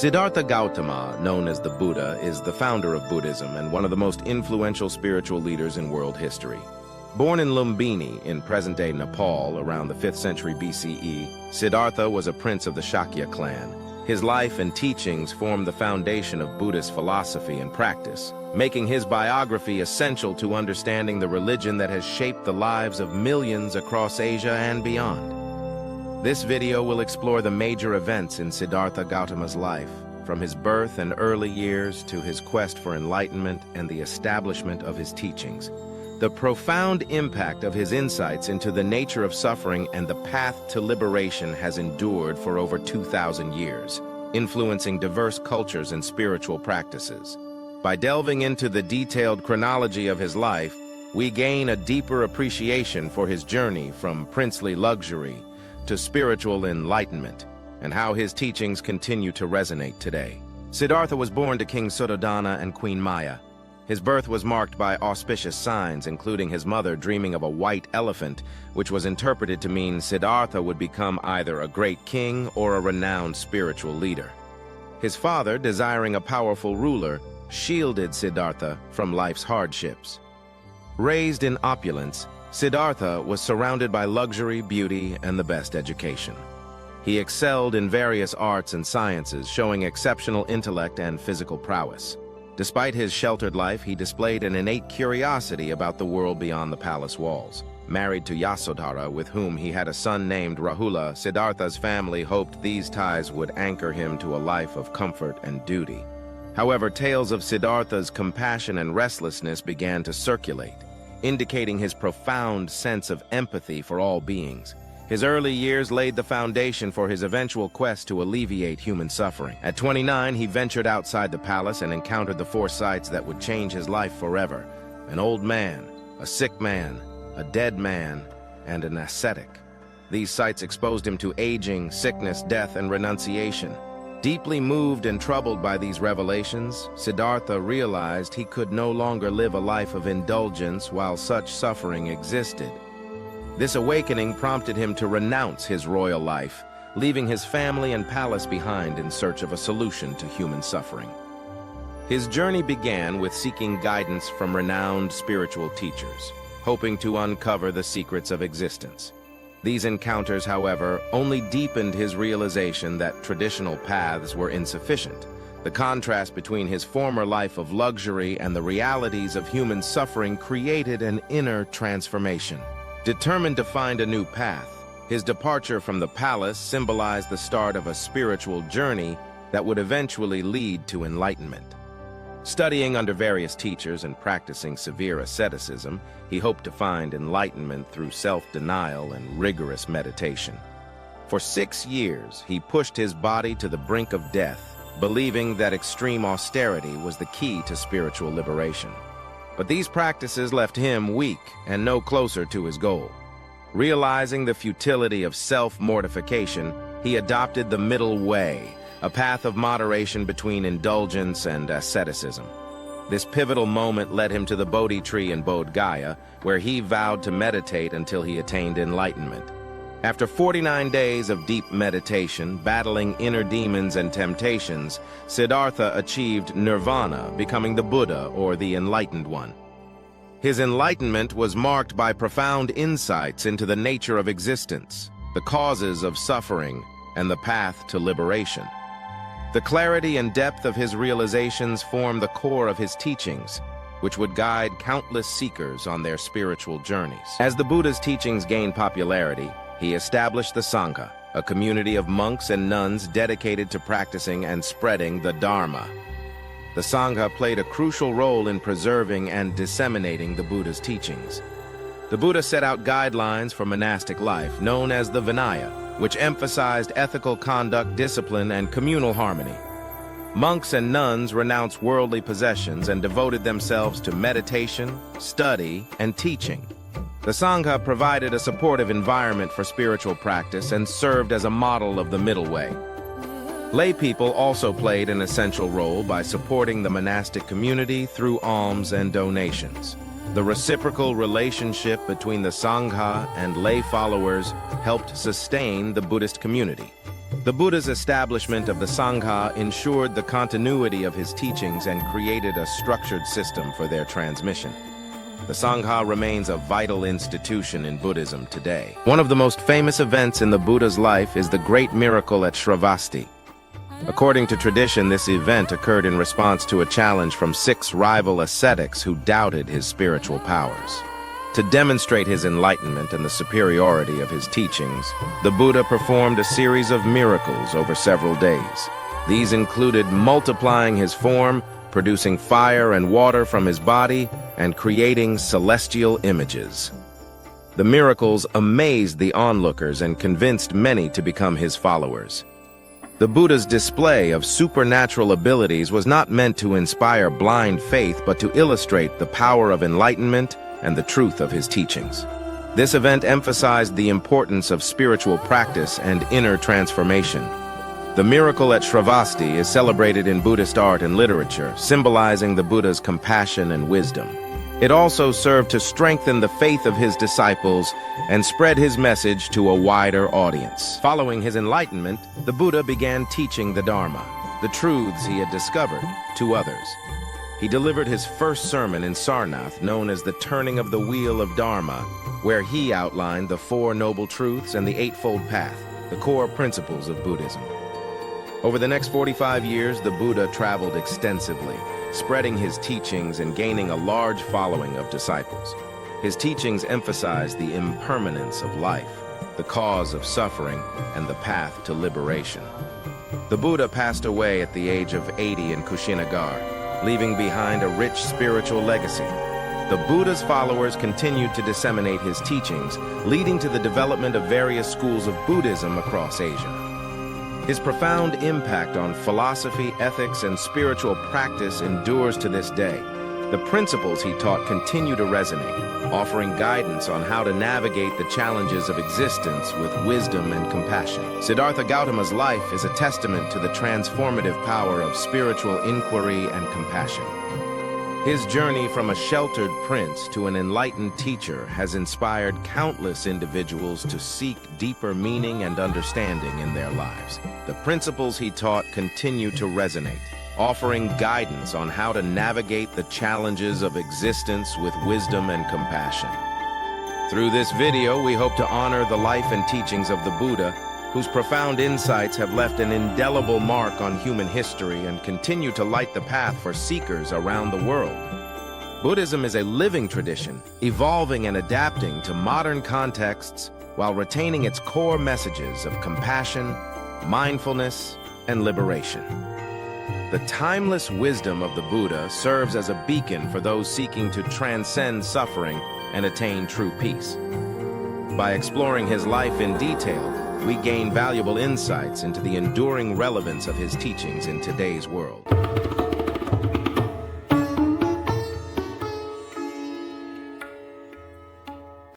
Siddhartha Gautama, known as the Buddha, is the founder of Buddhism and one of the most influential spiritual leaders in world history. Born in Lumbini in present-day Nepal around the 5th century BCE, Siddhartha was a prince of the Shakya clan. His life and teachings form the foundation of Buddhist philosophy and practice, making his biography essential to understanding the religion that has shaped the lives of millions across Asia and beyond. This video will explore the major events in Siddhartha Gautama's life, from his birth and early years to his quest for enlightenment and the establishment of his teachings. The profound impact of his insights into the nature of suffering and the path to liberation has endured for over 2,000 years, influencing diverse cultures and spiritual practices. By delving into the detailed chronology of his life, we gain a deeper appreciation for his journey from princely luxury to spiritual enlightenment, and how his teachings continue to resonate today. Siddhartha was born to King Suddhodana and Queen Maya. His birth was marked by auspicious signs, including his mother dreaming of a white elephant, which was interpreted to mean Siddhartha would become either a great king or a renowned spiritual leader. His father, desiring a powerful ruler, shielded Siddhartha from life's hardships. Raised in opulence, Siddhartha was surrounded by luxury, beauty, and the best education. He excelled in various arts and sciences, showing exceptional intellect and physical prowess. Despite his sheltered life, he displayed an innate curiosity about the world beyond the palace walls. Married to Yasodhara, with whom he had a son named Rahula, Siddhartha's family hoped these ties would anchor him to a life of comfort and duty. However, tales of Siddhartha's compassion and restlessness began to circulate, indicating his profound sense of empathy for all beings. His early years laid the foundation for his eventual quest to alleviate human suffering. At 29, he ventured outside the palace and encountered the four sights that would change his life forever: an old man, a sick man, a dead man, and an ascetic. These sights exposed him to aging, sickness, death, and renunciation. Deeply moved and troubled by these revelations, Siddhartha realized he could no longer live a life of indulgence while such suffering existed. This awakening prompted him to renounce his royal life, leaving his family and palace behind in search of a solution to human suffering. His journey began with seeking guidance from renowned spiritual teachers, hoping to uncover the secrets of existence. These encounters, however, only deepened his realization that traditional paths were insufficient. The contrast between his former life of luxury and the realities of human suffering created an inner transformation. Determined to find a new path, his departure from the palace symbolized the start of a spiritual journey that would eventually lead to enlightenment. Studying under various teachers and practicing severe asceticism, he hoped to find enlightenment through self-denial and rigorous meditation. For 6 years, he pushed his body to the brink of death, believing that extreme austerity was the key to spiritual liberation. But these practices left him weak and no closer to his goal. Realizing the futility of self-mortification, he adopted the middle way, a path of moderation between indulgence and asceticism. This pivotal moment led him to the Bodhi tree in Bodh Gaya, where he vowed to meditate until he attained enlightenment. After 49 days of deep meditation, battling inner demons and temptations, Siddhartha achieved nirvana, becoming the Buddha, or the enlightened one. His enlightenment was marked by profound insights into the nature of existence, the causes of suffering, and the path to liberation. The clarity and depth of his realizations form the core of his teachings, which would guide countless seekers on their spiritual journeys. As the Buddha's teachings gained popularity, he established the Sangha, a community of monks and nuns dedicated to practicing and spreading the Dharma. The Sangha played a crucial role in preserving and disseminating the Buddha's teachings. The Buddha set out guidelines for monastic life, known as the Vinaya, which emphasized ethical conduct, discipline, and communal harmony. Monks and nuns renounced worldly possessions and devoted themselves to meditation, study, and teaching. The Sangha provided a supportive environment for spiritual practice and served as a model of the middle way. Lay people also played an essential role by supporting the monastic community through alms and donations. The reciprocal relationship between the Sangha and lay followers helped sustain the Buddhist community. The Buddha's establishment of the Sangha ensured the continuity of his teachings and created a structured system for their transmission. The Sangha remains a vital institution in Buddhism today. One of the most famous events in the Buddha's life is the great miracle at Shravasti. According to tradition, this event occurred in response to a challenge from 6 rival ascetics who doubted his spiritual powers. To demonstrate his enlightenment and the superiority of his teachings, the Buddha performed a series of miracles over several days. These included multiplying his form, producing fire and water from his body, and creating celestial images. The miracles amazed the onlookers and convinced many to become his followers. The Buddha's display of supernatural abilities was not meant to inspire blind faith, but to illustrate the power of enlightenment and the truth of his teachings. This event emphasized the importance of spiritual practice and inner transformation. The miracle at Shravasti is celebrated in Buddhist art and literature, symbolizing the Buddha's compassion and wisdom. It also served to strengthen the faith of his disciples and spread his message to a wider audience. Following his enlightenment, the Buddha began teaching the Dharma, the truths he had discovered, to others. He delivered his first sermon in Sarnath, known as the Turning of the Wheel of Dharma, where he outlined the 4 Noble Truths and the Eightfold Path, the core principles of Buddhism. Over the next 45 years, the Buddha traveled extensively, spreading his teachings and gaining a large following of disciples. His teachings emphasized the impermanence of life, the cause of suffering, and the path to liberation. The Buddha passed away at the age of 80 in Kushinagar, leaving behind a rich spiritual legacy. The Buddha's followers continued to disseminate his teachings, leading to the development of various schools of Buddhism across Asia. His profound impact on philosophy, ethics, and spiritual practice endures to this day. The principles he taught continue to resonate, offering guidance on how to navigate the challenges of existence with wisdom and compassion. Siddhartha Gautama's life is a testament to the transformative power of spiritual inquiry and compassion. His journey from a sheltered prince to an enlightened teacher has inspired countless individuals to seek deeper meaning and understanding in their lives. The principles he taught continue to resonate, offering guidance on how to navigate the challenges of existence with wisdom and compassion. Through this video, we hope to honor the life and teachings of the Buddha, whose profound insights have left an indelible mark on human history and continue to light the path for seekers around the world. Buddhism is a living tradition, evolving and adapting to modern contexts while retaining its core messages of compassion, mindfulness, and liberation. The timeless wisdom of the Buddha serves as a beacon for those seeking to transcend suffering and attain true peace. By exploring his life in detail, we gain valuable insights into the enduring relevance of his teachings in today's world.